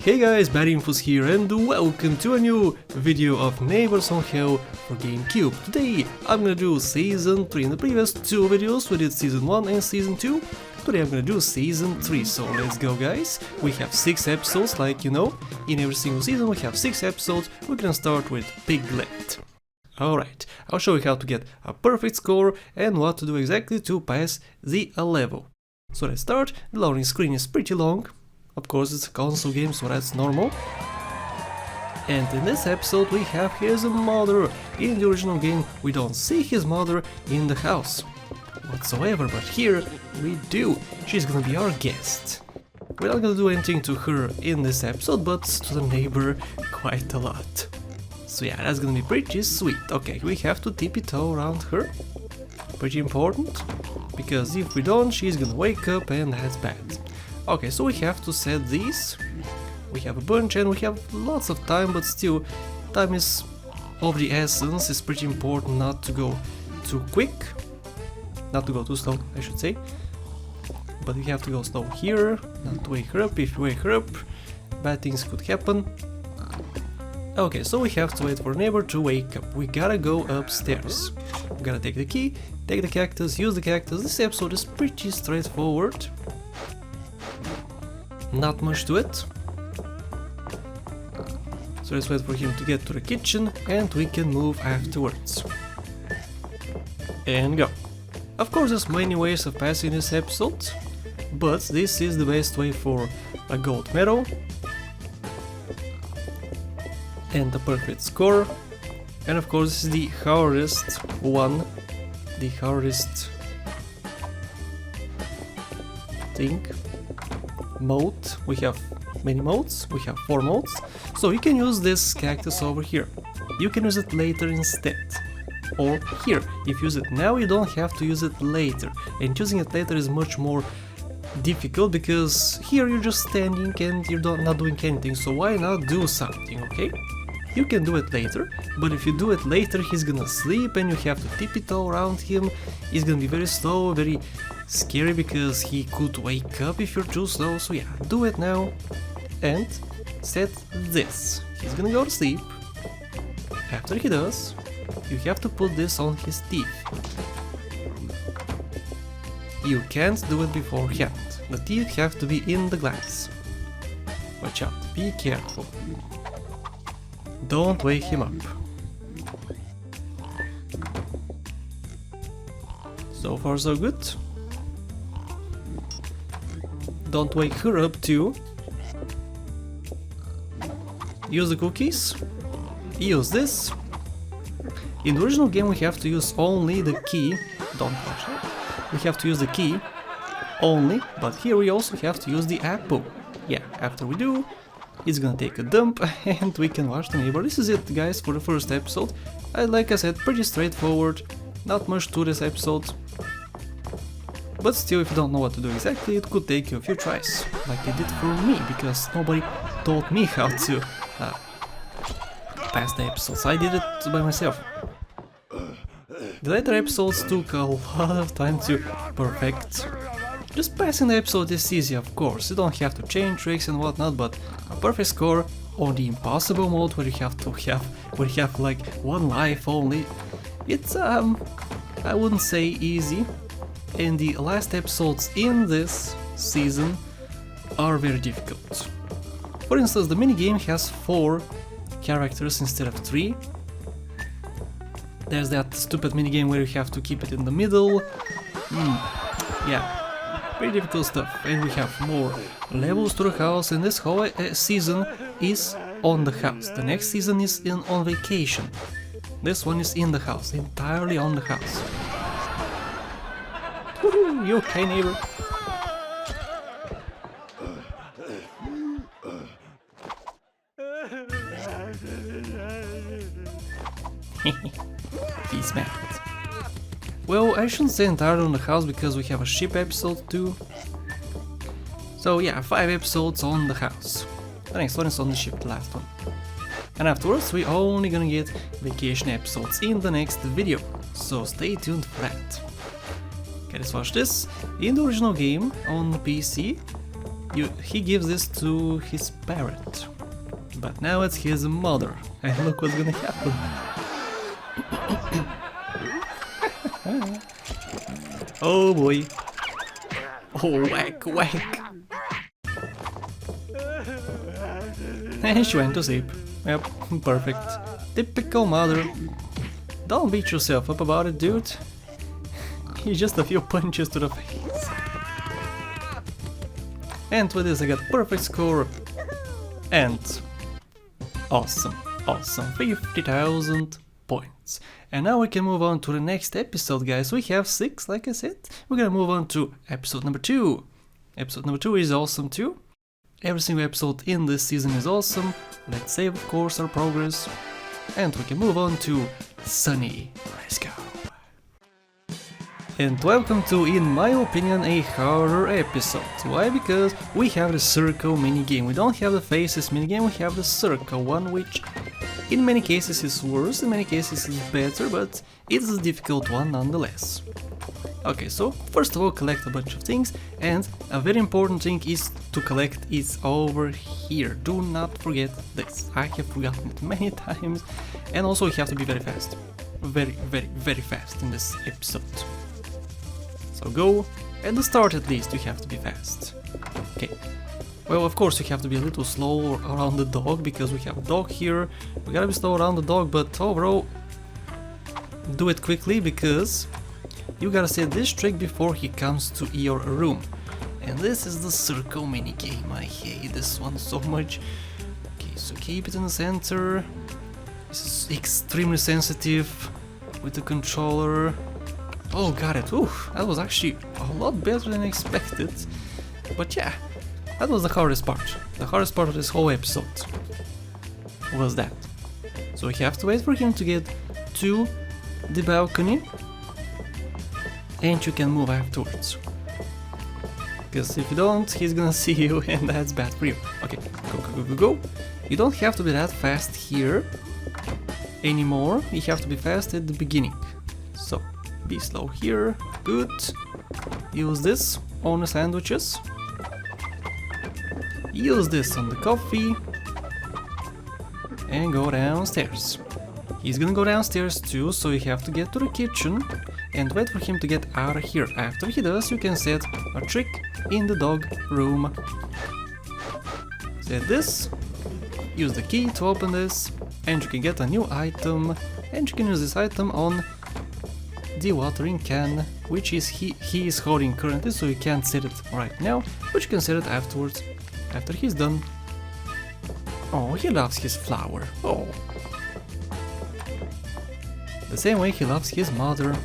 Hey guys, Badinfos here and welcome to a new video of Neighbours From Hell for Gamecube. Today I'm gonna do Season 3. In the previous two videos we did Season 1 and Season 2. Today I'm gonna do Season 3, so let's go guys. We have 6 episodes, like you know. In every single season we have 6 episodes. We're gonna start with Piglet. Alright, I'll show you how to get a perfect score and what to do exactly to pass the level. So let's start. The loading screen is pretty long. Of course it's a console game, so that's normal. And in this episode we have his mother. In the original game we don't see his mother in the house whatsoever, but here we do. She's gonna be our guest. We're not gonna do anything to her in this episode, but to the neighbor quite a lot. So yeah, that's gonna be pretty sweet. Okay, we have to tiptoe around her. Pretty important, because if we don't, she's gonna wake up and that's bad. Okay, so we have to set these. We have a bunch and we have lots of time, but still, time is of the essence. It's pretty important not to go too quick. Not to go too slow, I should say. But we have to go slow here, not to wake her up. If you wake her up, bad things could happen. Okay, so we have to wait for neighbor to wake up. We gotta go upstairs. We gotta take the key, take the cactus, use the cactus. This episode is pretty straightforward. Not much to it. So let's wait for him to get to the kitchen and we can move afterwards. And go. Of course there's many ways of passing this episode, but this is the best way for a gold medal and the perfect score. And of course this is the hardest one, the hardest thing. Mode. We have many modes, we have 4 modes, so you can use this cactus over here. You can use it later instead, or here. If you use it now you don't have to use it later, and using it later is much more difficult because here you're just standing and you're not doing anything, so why not do something, okay? You can do it later, but if you do it later he's gonna sleep and you have to tiptoe around him. He's gonna be very slow, very scary because he could wake up if you're too slow, so yeah, do it now and set this. He's gonna go to sleep. After he does, you have to put this on his teeth. You can't do it beforehand. The teeth have to be in the glass. Watch out, be careful. Don't wake him up. So far so good. Don't wake her up too. Use the cookies. Use this. In the original game we have to use only the key. Don't touch it. We have to use the key only, but here we also have to use the apple. Yeah, after we do, it's gonna take a dump and we can watch the neighbor. This is it guys for the first episode. Like I said, pretty straightforward, not much to this episode. But still, if you don't know what to do exactly, it could take you a few tries, like it did for me, because nobody taught me how to pass the episodes. I did it by myself. The later episodes took a lot of time to perfect. Just passing the episode is easy, of course. You don't have to change tricks and whatnot, but a perfect score on the impossible mode where you have like 1 life only, it's I wouldn't say easy. And the last episodes in this season are very difficult. For instance, the minigame has 4 characters instead of 3. There's that stupid minigame where you have to keep it in the middle. Yeah, pretty difficult stuff. And we have more levels to the house, and this whole season is on the house. The next season is on vacation. This one is in the house, entirely on the house. Woohoo, you okay, neighbor? He's mad. Well, I shouldn't say entirely on the house because we have a ship episode too. So yeah, 5 episodes on the house. The next one is on the ship, the last one. And afterwards we're only gonna get vacation episodes in the next video. So stay tuned for that. Okay, let's watch this. In the original game on PC, he gives this to his parent. But now it's his mother. And look what's gonna happen. Oh boy. Oh, whack, whack. And she went to sleep. Yep, perfect. Typical mother. Don't beat yourself up about it, dude. It's just a few punches to the face. And with this I got perfect score. And awesome, awesome, 50,000 points. And now we can move on to the next episode, guys. We have 6, like I said. We're gonna move on to episode number 2. Episode number 2 is awesome too. Every single episode in this season is awesome. Let's save, of course, our progress. And we can move on to Sunny. Let's go. And welcome to, in my opinion, a harder episode. Why? Because we have the circle minigame. We don't have the faces minigame, we have the circle one, which in many cases is worse, in many cases is better, but it's a difficult one nonetheless. Okay, so first of all, collect a bunch of things, and a very important thing is to collect is over here. Do not forget this. I have forgotten it many times, and also you have to be very fast. Very, very, very fast in this episode. So go, at the start at least you have to be fast. Okay, well of course you have to be a little slow around the dog, because we have a dog here. We gotta be slow around the dog, but overall do it quickly, because you gotta say this trick before he comes to your room. And this is the circle minigame. I hate this one so much. Okay, so keep it in the center. This is extremely sensitive with the controller. Oh, got it. Oof, that was actually a lot better than expected. But yeah, that was the hardest part. The hardest part of this whole episode was that. So we have to wait for him to get to the balcony, and you can move afterwards. Because if you don't, he's gonna see you, and that's bad for you. Okay, go, go, go, go, go. You don't have to be that fast here anymore. You have to be fast at the beginning. So be slow here. Good. Use this on the sandwiches. Use this on the coffee. And go downstairs. He's gonna go downstairs too, so you have to get to the kitchen and wait for him to get out of here. After he does, you can set a trick in the dog room. Set this, use the key to open this, and you can get a new item, and you can use this item on the watering can, which is he is holding currently, so you can't set it right now, but you can set it afterwards, after he's done. Oh, he loves his flower. Oh. The same way he loves his mother.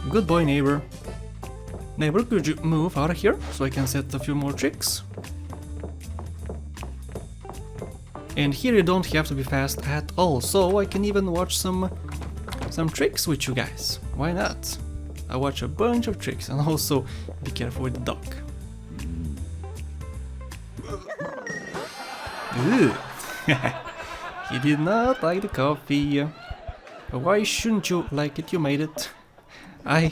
Good boy, neighbor. Neighbor, could you move out of here so I can set a few more tricks? And here you don't have to be fast at all, so I can even watch some tricks with you guys. Why not? I watch a bunch of tricks, and also be careful with the dog. Ooh. He did not like the coffee. Why shouldn't you like it? You made it. I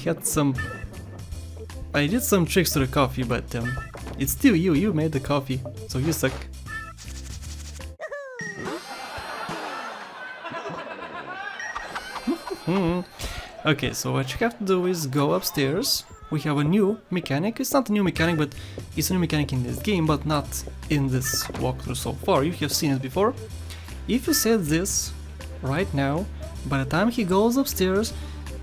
did some tricks to the coffee, but it's still you made the coffee, so you suck. Okay, so what you have to do is go upstairs. We have a new mechanic. It's not a new mechanic, but it's a new mechanic in this game, but not in this walkthrough so far. You have seen it before. If you set this right now, by the time he goes upstairs,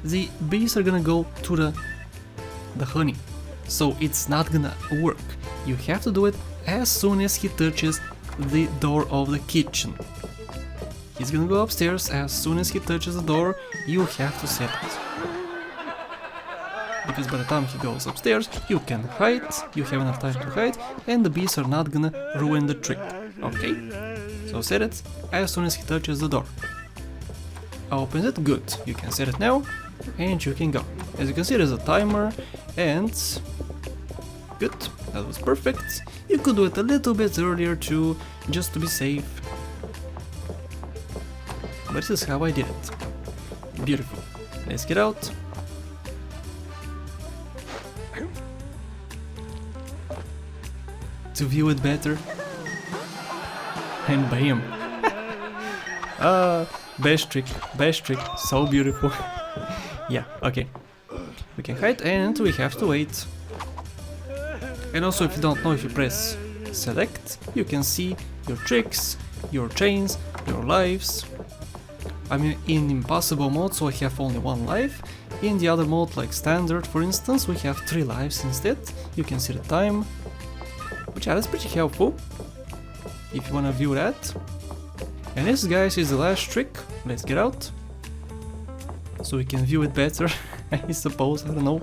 the bees are gonna go to the honey. So it's not gonna work. You have to do it as soon as he touches the door of the kitchen. He's gonna go upstairs. As soon as he touches the door, you have to set it. Because by the time he goes upstairs, you can hide, you have enough time to hide, and the bees are not gonna ruin the trick. Okay? So set it as soon as he touches the door. Opens it, good. You can set it now, and you can go. As you can see, there's a timer, and good, that was perfect. You could do it a little bit earlier too, just to be safe. But this is how I did it. Beautiful. Let's get out. to view it better. And bam! Best trick, so beautiful. Yeah, okay. We can hide and we have to wait. And also, if you don't know, if you press select, you can see your tricks, your chains, your lives. I'm in impossible mode, so I have only 1 life. In the other mode, like standard for instance, we have 3 lives instead. You can see the time, which is pretty helpful if you wanna view that. And this, guys, is the last trick. Let's get out, so we can view it better. I suppose, I don't know.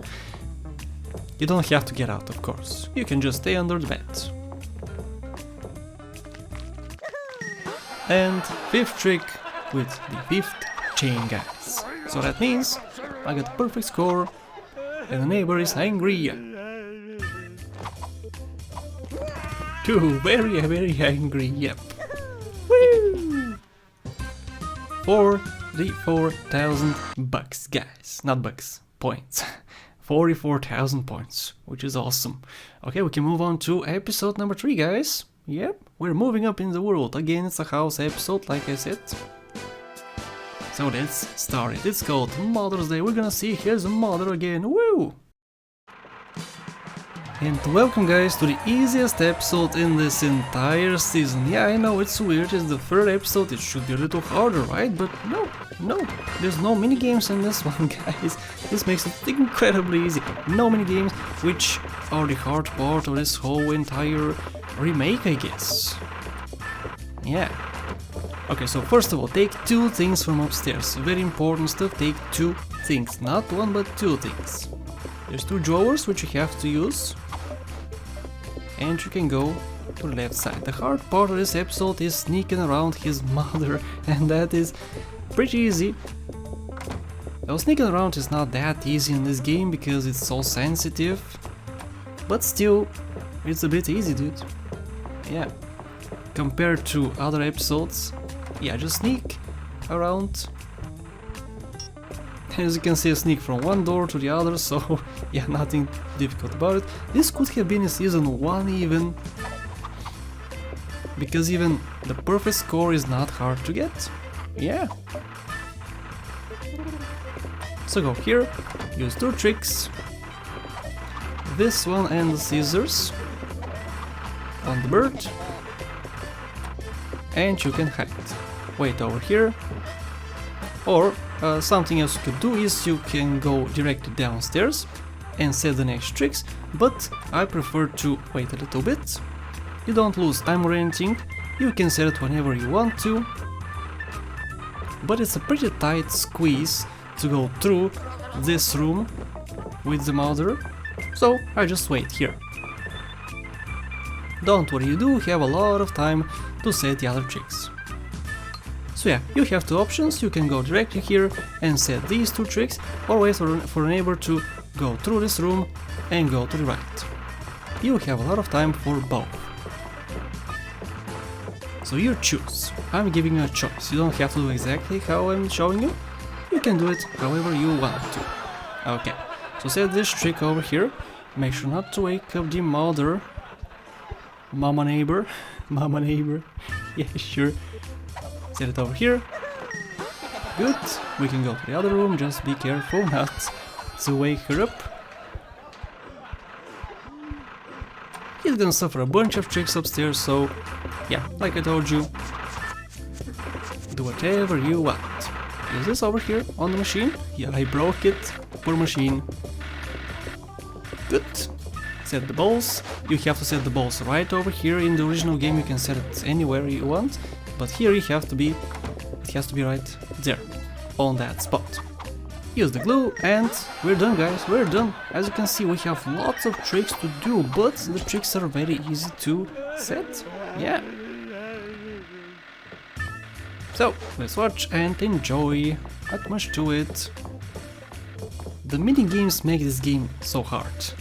You don't have to get out, of course. You can just stay under the bed. And 5th trick with the 5th chain, guys. So that means I got a perfect score and the neighbor is angry. Too very, very angry, yep. Woo! 44,000 bucks, guys. Not bucks, points. 44,000 points, which is awesome. Okay, we can move on to episode number 3, guys. Yep, we're moving up in the world. Again, it's a house episode, like I said. So let's start it. It's called Mothersday. We're gonna see here's a mother again. Woo! And welcome, guys, to the easiest episode in this entire season. Yeah, I know it's weird, it's the 3rd episode, it should be a little harder, right? But no, there's no minigames in this one, guys. This makes it incredibly easy. No minigames, which are the hard part of this whole entire remake, I guess. Yeah. Okay, so first of all, take 2 things from upstairs. Very important stuff, take 2 things. Not 1, but 2 things. There's 2 drawers which you have to use. And you can go to the left side. The hard part of this episode is sneaking around his mother, and that is pretty easy. Though sneaking around is not that easy in this game because it's so sensitive. But still, it's a bit easy, dude. Yeah. Compared to other episodes, yeah, just sneak around. As you can see, I sneak from one door to the other, so yeah, nothing difficult about it. This could have been in season 1 even, because even the perfect score is not hard to get. Yeah. So go here, use 2 tricks. This one and the scissors on the bird. And you can hide. Wait over here. Or something else you could do is you can go directly downstairs and set the next tricks, but I prefer to wait a little bit. You don't lose time or anything, you can set it whenever you want to, but it's a pretty tight squeeze to go through this room with the mother, so I just wait here. Don't worry, you do have a lot of time to set the other tricks. So yeah, you have 2 options, you can go directly here and set these 2 tricks, or wait for a neighbor to go through this room and go to the right. You have a lot of time for both. So you choose. I'm giving you a choice, you don't have to do exactly how I'm showing you, you can do it however you want to. Okay, so set this trick over here, make sure not to wake up the mother. Mama neighbor, yeah, sure. Set it over here. Good. We can go to the other room, just be careful not to wake her up. He's gonna suffer a bunch of tricks upstairs, so yeah, like I told you, do whatever you want. Use this over here on the machine. Yeah, I broke it. Poor machine. Good. Set the balls. You have to set the balls right over here. In the original game you can set it anywhere you want, but here it has to be right there, on that spot. Use the glue and we're done, guys, we're done. As you can see, we have lots of tricks to do, but the tricks are very easy to set. Yeah. So, let's watch and enjoy. Not much to it. The minigames make this game so hard.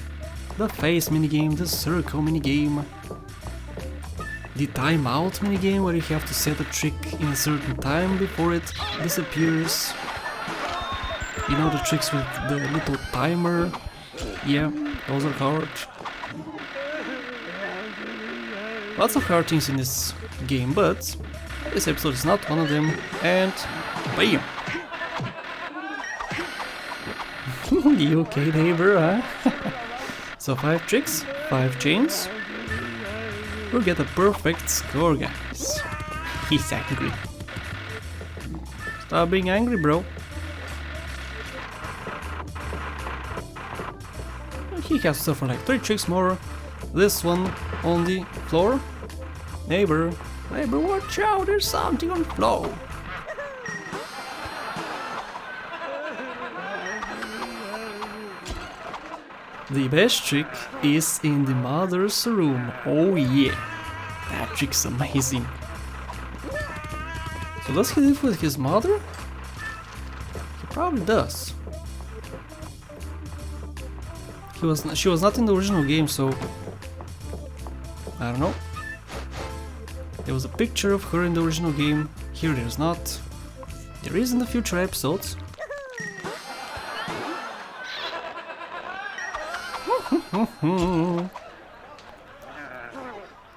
The face minigame, the circle minigame, the timeout minigame where you have to set a trick in a certain time before it disappears. You know, the tricks with the little timer. Yeah, those are hard. Lots of hard things in this game, but this episode is not one of them, and bam! You okay, neighbor, huh? So 5 tricks, 5 chains. We'll get a perfect score, guys. He's angry. Stop being angry, bro. He has to suffer like 3 tricks more. This one on the floor. Neighbor, watch out, there's something on the floor. The best trick is in the mother's room. Oh yeah, that trick's amazing. So does he live with his mother? He probably does. She was not in the original game, so I don't know. There was a picture of her in the original game. Here there's not. There is in the future episodes.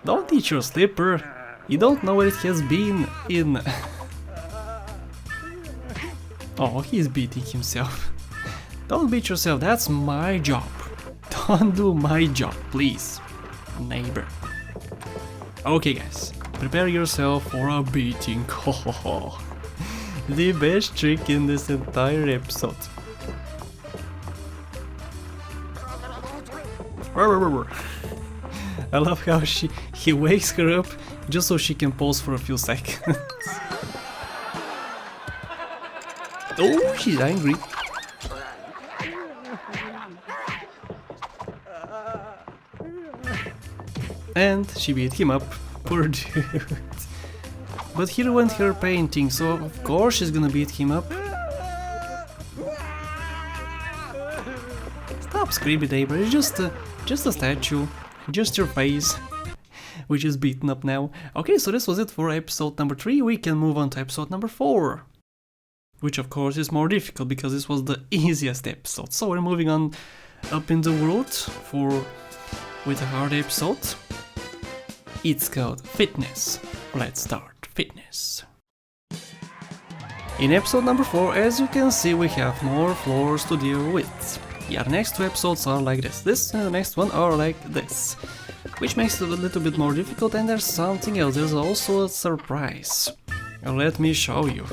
Don't eat your slipper. You don't know what it has been in. Oh, he's beating himself. Don't beat yourself, that's my job. Don't do my job, please, neighbor. Okay guys, prepare yourself for a beating. The best trick in this entire episode. I love how he wakes her up just so she can pause for a few seconds. Oh, she's angry. And she beat him up, poor dude. But here went her painting, so of course she's gonna beat him up. Stop screaming, neighbor, it's just a statue, just your face, which is beaten up now. Okay, so this was it for episode number 3, we can move on to episode number 4. Which of course is more difficult, because this was the easiest episode. So we're moving on up in the world with a hard episode. It's called Fitness. Let's start Fitness. In episode number 4, as you can see, we have more floors to deal with. Yeah, the next 2 episodes are like this. This and the next one are like this. Which makes it a little bit more difficult, and there's something else. There's also a surprise. Let me show you.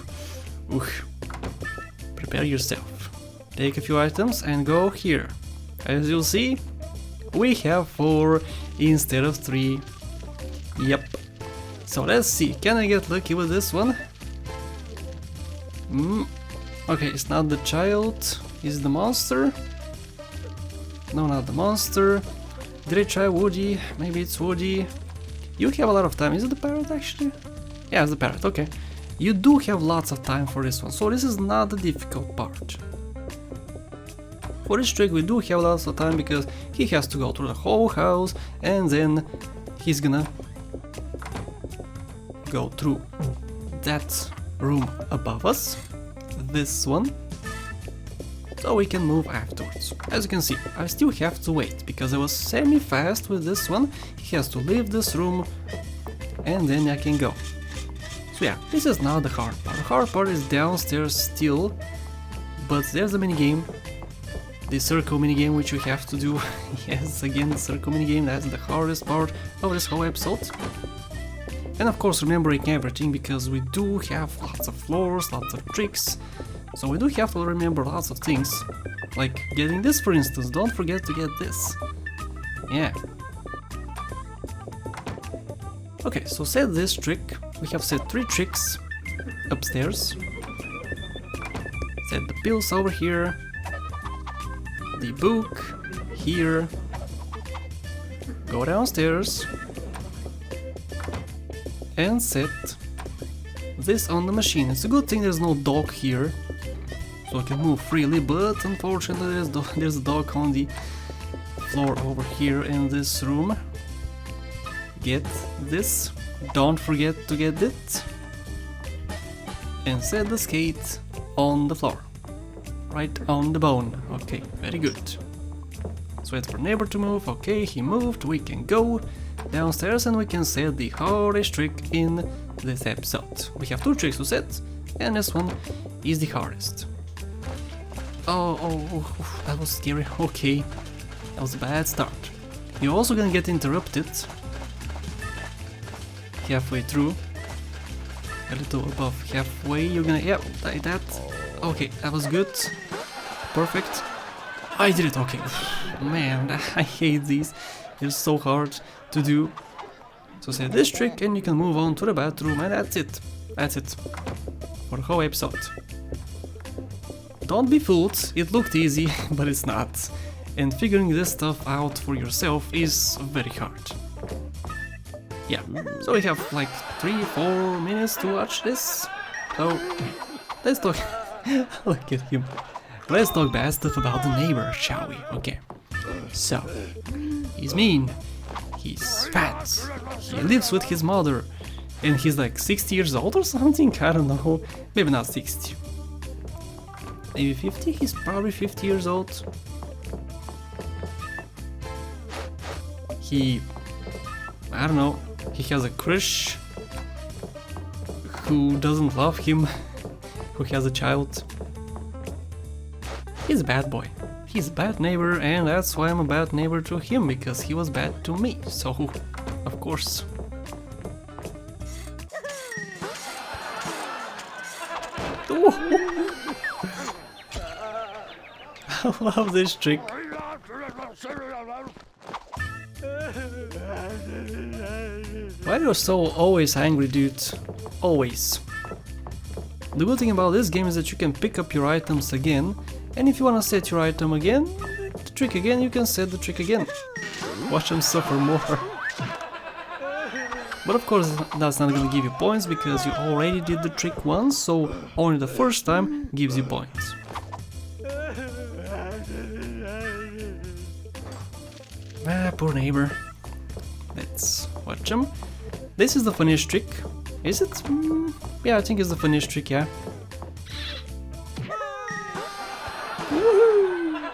Prepare yourself. Take a few items and go here. As you'll see, we have 4 instead of 3. Yep. So let's see, can I get lucky with this one? Okay, it's not the child, it's the monster. No, not the monster. Did I try Woody? Maybe it's Woody. You have a lot of time. Is it the parrot actually? Yeah, it's the parrot, okay. You do have lots of time for this one, so this is not the difficult part. For this trick we do have lots of time because he has to go through the whole house and then he's gonna go through that room above us, this one, so we can move afterwards. As you can see, I still have to wait because I was semi-fast with this one. He has to leave this room and then I can go. So yeah, this is not the hard part. The hard part is downstairs still, but there's a minigame, the circle minigame, which we have to do. Yes, again, the circle minigame, that's the hardest part of this whole episode. And of course remembering everything, because we do have lots of floors, lots of tricks, so we do have to remember lots of things. Like getting this, for instance, don't forget to get this. Yeah. Okay, so set this trick. We have set 3 tricks upstairs. Set the pills over here, the book here, go downstairs and set this on the machine. It's a good thing there's no dog here, so I can move freely, but unfortunately there's a dog on the floor over here in this room. Get this, don't forget to get it, and set the skate on the floor, right on the bone. Okay, very good. So wait for neighbor to move. Okay, he moved, we can go. downstairs and we can set the hardest trick in this episode. We have 2 tricks to set, and this one is the hardest. Oh, that was scary. Okay, that was a bad start. You're also gonna get interrupted halfway through. A little above halfway, you're gonna, yeah, like that. Okay, that was good. Perfect. I did it, okay. Man, I hate these. They're so hard to do. So say this trick and you can move on to the bathroom, and that's it. That's it. For the whole episode. Don't be fooled, it looked easy, but it's not. And figuring this stuff out for yourself is very hard. Yeah, so we have like 3-4 minutes to watch this. So let's talk. Look at him. Let's talk bad stuff about the neighbor, shall we? Okay. So he's mean. He's fat. He lives with his mother. And he's like 60 years old or something? I don't know. Maybe not 60. Maybe 50? He's probably 50 years old. I don't know. He has a crush who doesn't love him, who has a child. He's a bad boy. He's a bad neighbor, and that's why I'm a bad neighbor to him, because he was bad to me, so of course. I love this trick. Why are you so always angry, dude? Always. The good thing about this game is that you can pick up your items again, and if you wanna set your item again, the trick again, you can set the trick again. Watch them suffer more. But of course that's not gonna give you points, because you already did the trick once, so only the first time gives you points. Ah, poor neighbor. Let's watch him. This is the funniest trick. Is it? Yeah, I think it's the funniest trick, yeah. Woohoo!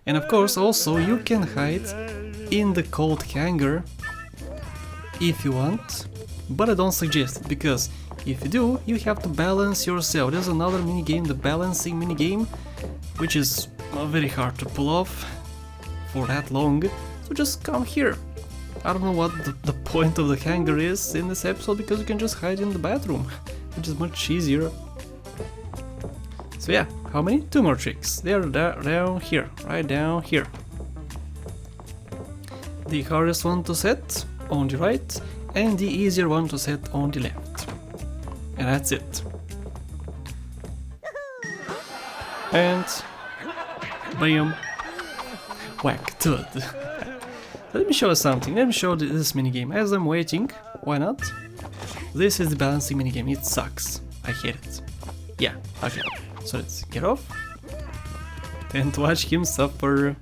And of course also you can hide in the cold hanger if you want, but I don't suggest it, because if you do, you have to balance yourself. There's another minigame, the balancing minigame, which is very hard to pull off for that long, so just come here. I don't know what the point of the hanger is in this episode, because you can just hide in the bathroom, which is much easier. So yeah, how many? 2 more tricks. They're down here, right down here. The hardest one to set on the right, and the easier one to set on the left. And that's it. And bam, whack, dude. Let me show you something. Let me show this minigame as I'm waiting. Why not? This is the balancing minigame. It sucks. I hate it. Yeah, okay. So let's get off and watch him suffer.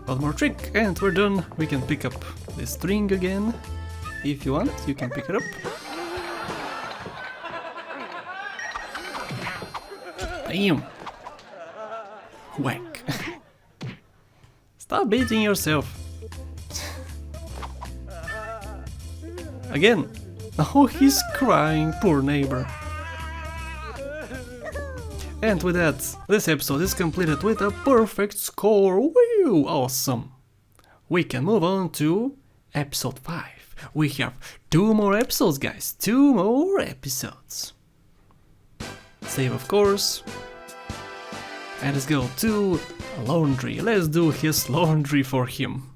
One more trick and we're done. We can pick up the string again. If you want, you can pick it up. Bam! Whack! Stop beating yourself! Again! Oh, he's crying, poor neighbor. And with that, this episode is completed with a perfect score. Woo! Awesome! We can move on to episode 5. We have 2 more episodes, guys. 2 more episodes. Save, of course. And let's go to laundry. Let's do his laundry for him.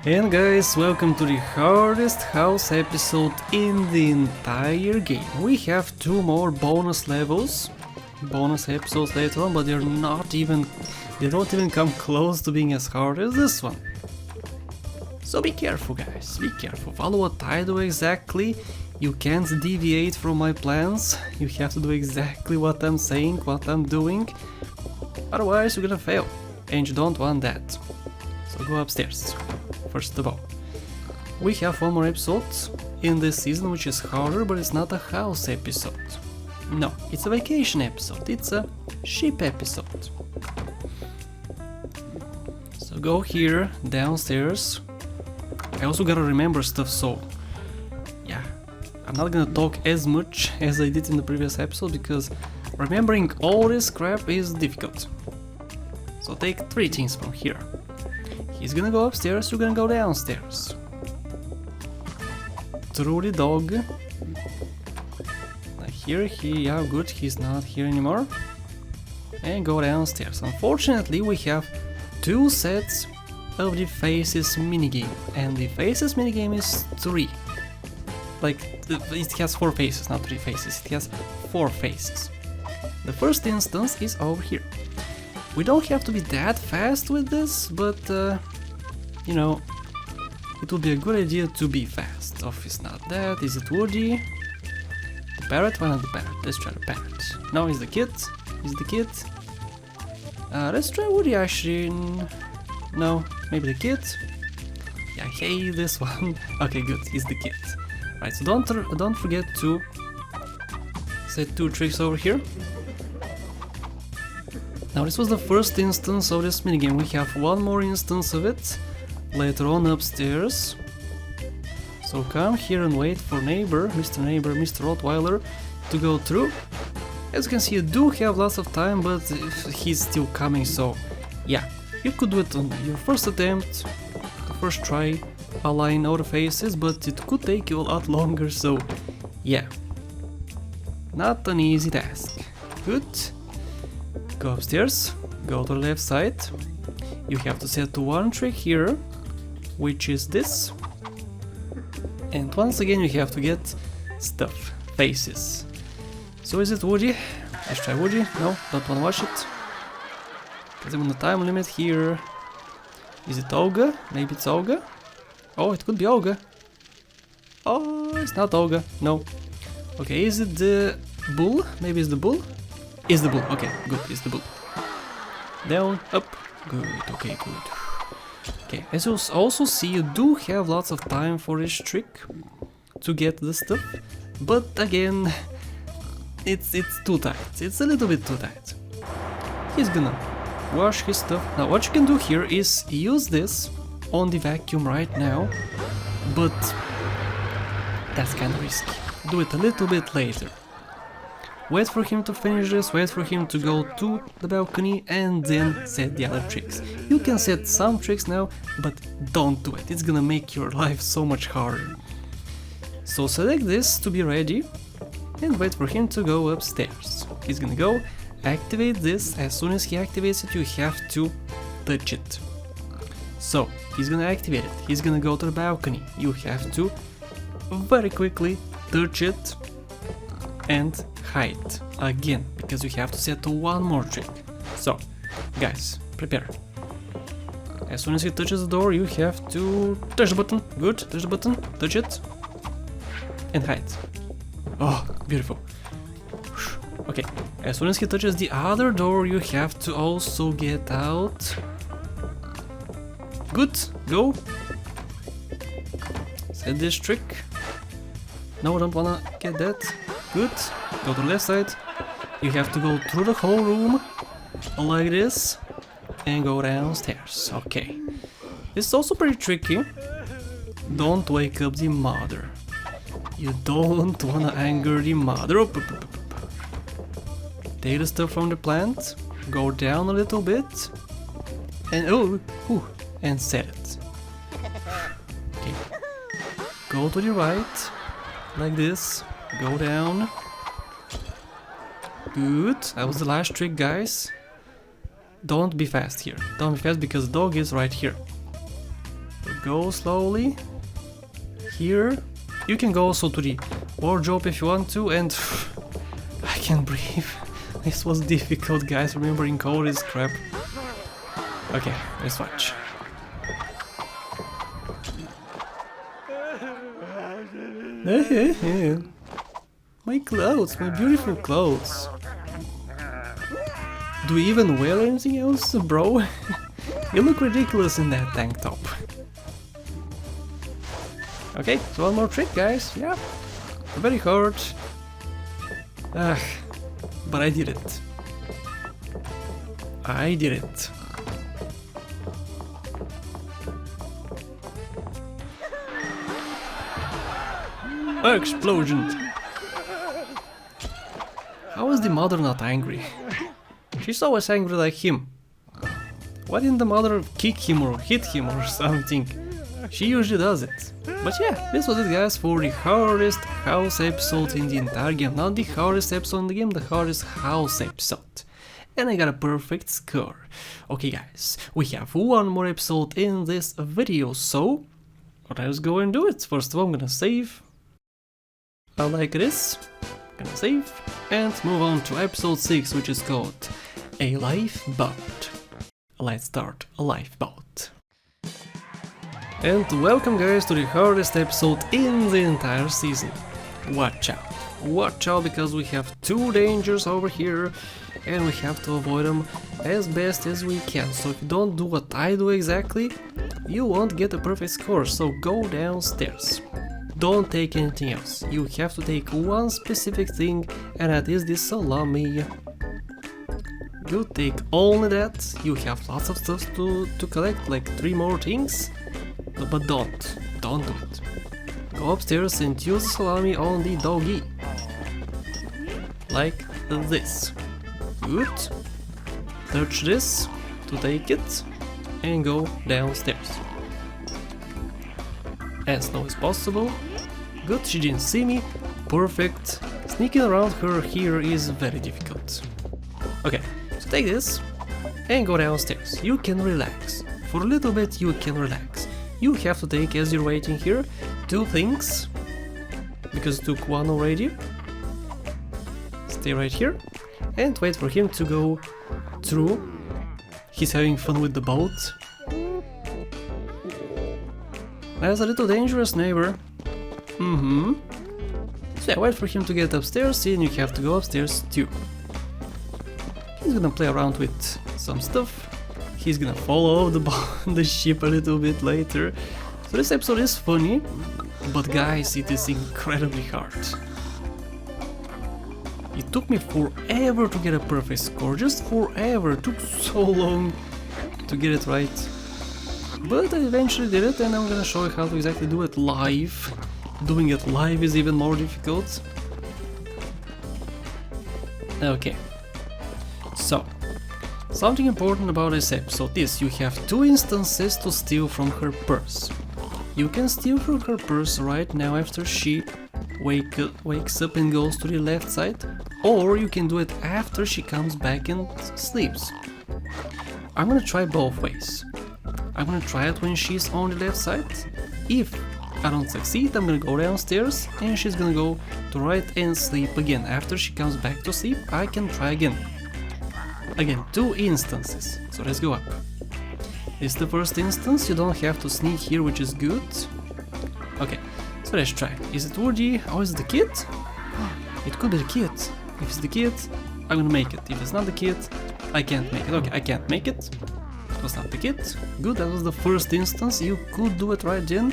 And guys, welcome to the hardest house episode in the entire game. We have 2 more bonus levels, bonus episodes later on, but they don't even come close to being as hard as this one. So be careful, guys, be careful. Follow what I do exactly. You can't deviate from my plans. You have to do exactly what I'm saying, what I'm doing. Otherwise you're gonna fail, and you don't want that. So go upstairs. First of all, we have 1 more episode in this season, which is harder, but it's not a house episode. No, it's a vacation episode, it's a ship episode. So go here, downstairs. I also gotta remember stuff, so yeah, I'm not gonna talk as much as I did in the previous episode because remembering all this crap is difficult. So take 3 things from here. He's gonna go upstairs, you're gonna go downstairs. Through the dog. Here, yeah, good, he's not here anymore. And go downstairs. Unfortunately, we have 2 sets of the faces minigame, and the faces minigame is 3. Like, it has 4 faces, not 3 faces, it has 4 faces. The first instance is over here. We don't have to be that fast with this, but, you know, it would be a good idea to be fast. Oh, it's not that, is it Woody? The parrot? Why not the parrot? Let's try the parrot. No, it's the kid. Is the kid? Let's try Woody actually. No, maybe the kid. Yeah, I hate this one. Okay, good, it's the kid. Right, so don't forget to set 2 tricks over here. Now this was the first instance of this minigame. We have 1 more instance of it later on upstairs. So come here and wait for Neighbor, Mr. Rottweiler to go through. As you can see, you do have lots of time, but he's still coming, so yeah. You could do it on your first attempt, the first try, align all the faces, but it could take you a lot longer, so yeah. Not an easy task. Good. Go upstairs, go to the left side. You have to set 1 trick here, which is this. And once again you have to get stuff, faces. So is it Woody? Let's try Woody. No, don't wanna watch it. Because I'm on the time limit here. Is it Olga? Maybe it's Olga? Oh, it could be Olga. Oh, it's not Olga. No. Okay, is it the bull? Maybe it's the bull? It's the bull. Okay, good, it's the bull. Down, up. Good, okay, good. Okay, as you also see, you do have lots of time for this trick to get the stuff, but again, it's too tight. It's a little bit too tight. He's gonna wash his stuff. Now what you can do here is use this on the vacuum right now, but that's kind of risky. Do it a little bit later. Wait for him to finish this, wait for him to go to the balcony, and then set the other tricks. You can set some tricks now, but don't do it, it's gonna make your life so much harder. So select this to be ready, and wait for him to go upstairs. He's gonna go, activate this. As soon as he activates it, you have to touch it. So, he's gonna activate it, he's gonna go to the balcony. You have to very quickly touch it and hide again, because you have to set 1 more trick. So, guys, prepare. As soon as he touches the door, you have to touch the button. Good, touch the button, touch it, and hide. Oh, beautiful. Okay, as soon as he touches the other door, you have to also get out. Good, go. Set this trick. No, I don't wanna get that. Good. Go to the left side. You have to go through the whole room like this and go downstairs. Okay. This is also pretty tricky. Don't wake up the mother. You don't wanna anger the mother. Up. Take the stuff from the plant, go down a little bit, and and set it. Okay. Go to the right, like this. Go down. Good. That was the last trick, guys. Don't be fast here. Don't be fast because the dog is right here. Go slowly. Here. You can go also to the wardrobe if you want to, and I can't breathe. This was difficult, guys, remembering all this crap. Okay, let's watch. My clothes, my beautiful clothes. Do you even wear anything else, bro? You look ridiculous in that tank top. Okay, so 1 more trick, guys. Yeah, very hard. But I did it. I did it. Explosion! How is the mother not angry? She's always angry like him. Why didn't the mother kick him or hit him or something? She usually does it. But yeah, this was it guys for the hardest house episode in the entire game. Not the hardest episode in the game, the hardest house episode. And I got a perfect score. Okay guys, we have one more episode in this video, so let's go and do it. First of all, I'm gonna save. I like this. Gonna save and move on to episode 6, which is called A Lifeboat. Let's start a lifeboat. And welcome guys to the hardest episode in the entire season. Watch out because we have 2 dangers over here and we have to avoid them as best as we can. So if you don't do what I do exactly, you won't get a perfect score, so go downstairs. Don't take anything else, you have to take one specific thing, and that is this salami. You take only that, you have lots of stuff to collect, like 3 more things, but don't do it. Go upstairs and use the salami on the doggy. Like this. Good. Touch this to take it and go downstairs. As slow as possible. Good, she didn't see me. Perfect. Sneaking around her here is very difficult. Okay, so take this and go downstairs. You can relax. For a little bit you can relax. You have to take, as you're waiting here, 2 things. Because it took 1 already. Stay right here and wait for him to go through. He's having fun with the boat. That's a little dangerous, neighbor. So yeah, wait for him to get upstairs and you have to go upstairs too. He's gonna play around with some stuff. He's gonna follow the ship a little bit later. So this episode is funny, but guys, it is incredibly hard. It took me forever to get a perfect score, just forever. It took so long to get it right. But I eventually did it, and I'm gonna show you how to exactly do it live. Doing it live is even more difficult. Okay. So, something important about this episode is you have 2 instances to steal from her purse. You can steal from her purse right now after she wakes up and goes to the left side, or you can do it after she comes back and sleeps. I'm gonna try both ways. I'm gonna try it when she's on the left side. If I don't succeed, I'm gonna go downstairs and she's gonna go to right and sleep again. After she comes back to sleep, I can try again. Again, 2 instances, so let's go up. This is the first instance, you don't have to sneak here, which is good. Okay, so let's try. Is it Woody? Oh, is it the kid? It could be the kid. If it's the kid, I'm gonna make it. If it's not the kid, I can't make it. Okay, I can't make it. It was not the kid. Good, that was the first instance. You could do it right then,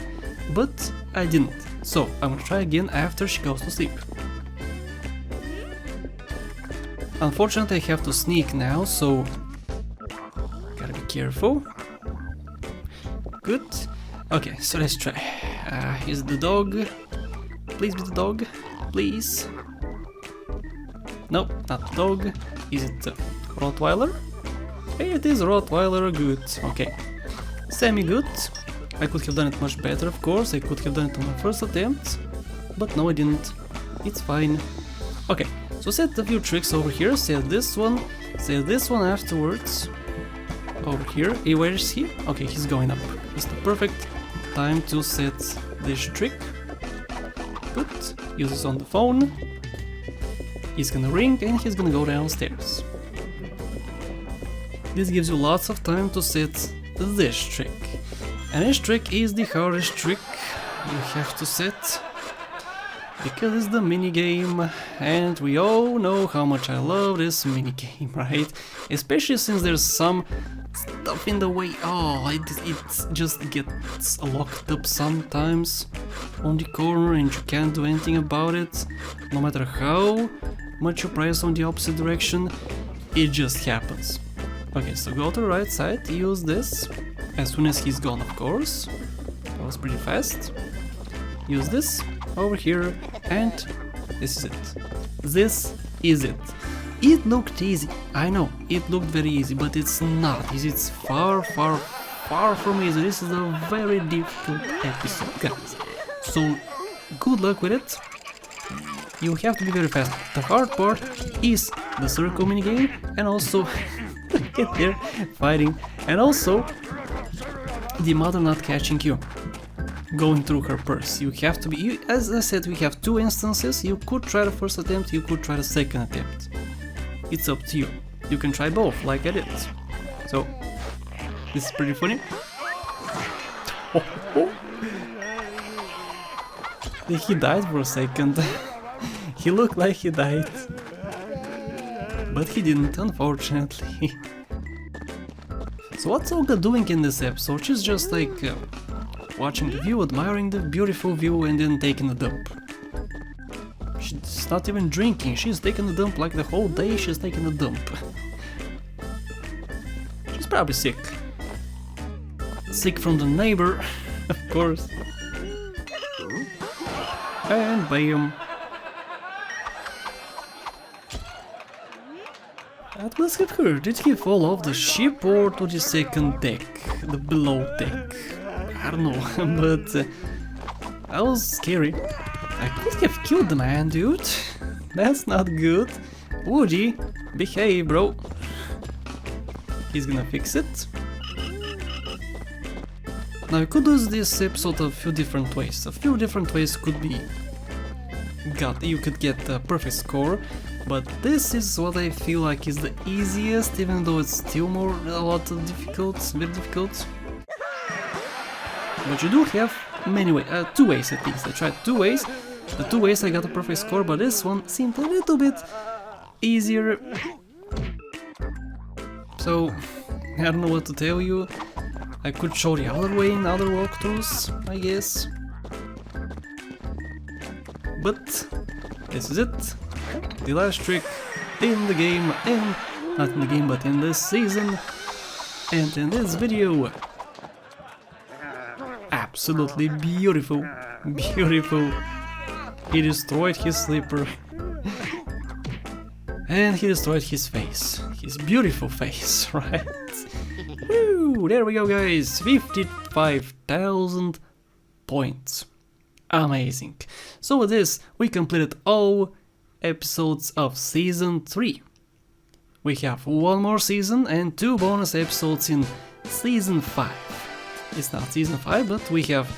but I didn't. So I'm gonna try again after she goes to sleep. Unfortunately, I have to sneak now, so gotta be careful. Good. Okay, so let's try. Is it the dog? Please be the dog. Please. Nope, not the dog. Is it Rottweiler? Hey, it is Rottweiler. Good. Okay. Semi-good. I could have done it much better, of course. I could have done it on my first attempt. But no, I didn't. It's fine. Okay, so set a few tricks over here. Set this one afterwards. Over here. Hey, where is he? Okay, he's going up. It's the perfect time to set this trick. Good. Use this on the phone. He's gonna ring and he's gonna go downstairs. This gives you lots of time to set this trick. And this trick is the hardest trick you have to set, because it's the minigame, and we all know how much I love this minigame, right? Especially since there's some stuff in the way. Oh, it just gets locked up sometimes on the corner and you can't do anything about it, no matter how much you press on the opposite direction, it just happens. Okay, so go to the right side, use this, as soon as he's gone, of course. That was pretty fast. Use this over here, and this is it. This is it. It looked easy, I know, it looked very easy, but it's not easy, it's far from easy. This is a very difficult episode, guys. So, good luck with it. You have to be very fast. The hard part is the circle minigame, and also get there, fighting, and also the mother not catching you, going through her purse. You have to be, as I said, we have two instances. You could try the first attempt, you could try the second attempt. It's up to you. You can try both, like I did. So, this is pretty funny. He died for a second. He looked like he died. But he didn't, unfortunately. So what's Olga doing in this episode? She's just like watching the view, admiring the beautiful view, and then taking a dump. She's not even drinking, she's taking a dump like the whole day she's taking a dump. She's probably sick. Sick from the neighbor, of course. And bam. What must have hurt? Did he fall off the ship or to the second deck? The below deck? I don't know, but that was scary. I could have killed the man, dude. That's not good. Woody, behave, bro. He's gonna fix it. Now you could do this episode a few different ways. A few different ways could be you could get a perfect score, but this is what I feel like is the easiest, even though it's still a lot difficult, very difficult. But you do have many ways, two ways at least. I tried two ways. The two ways I got a perfect score, but this one seemed a little bit easier. So, I don't know what to tell you. I could show the other way in other walkthroughs, I guess. But this is it. The last trick in the game, and not in the game, but in this season, and in this video. Absolutely beautiful, beautiful. He destroyed his slipper. And he destroyed his face. His beautiful face, right? Woo! There we go, guys. 55,000 points. Amazing. So with this, we completed all episodes of Season 3. We have one more season and 2 bonus episodes in Season 5. It's not Season 5, but we have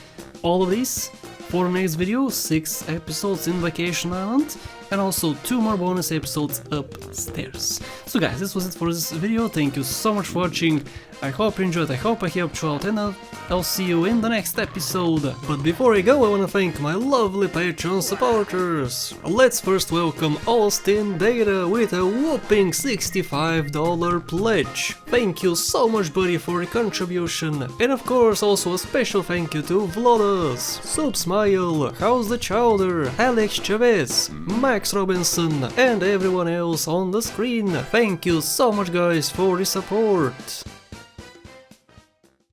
all of these. For the next video, 6 episodes in Vacation Island, and also 2 more bonus episodes upstairs. So guys, this was it for this video. Thank you so much for watching. I hope you enjoyed, I hope I helped you out, and I'll see you in the next episode. But before I go, I wanna thank my lovely Patreon supporters. Let's first welcome Austin Data with a whopping $65 pledge. Thank you so much, buddy, for the contribution. And of course, also a special thank you to Vlodas, Subsmile, How's the Chowder, Alex Chavez, Max Robinson, and everyone else on the screen. Thank you so much, guys, for the support.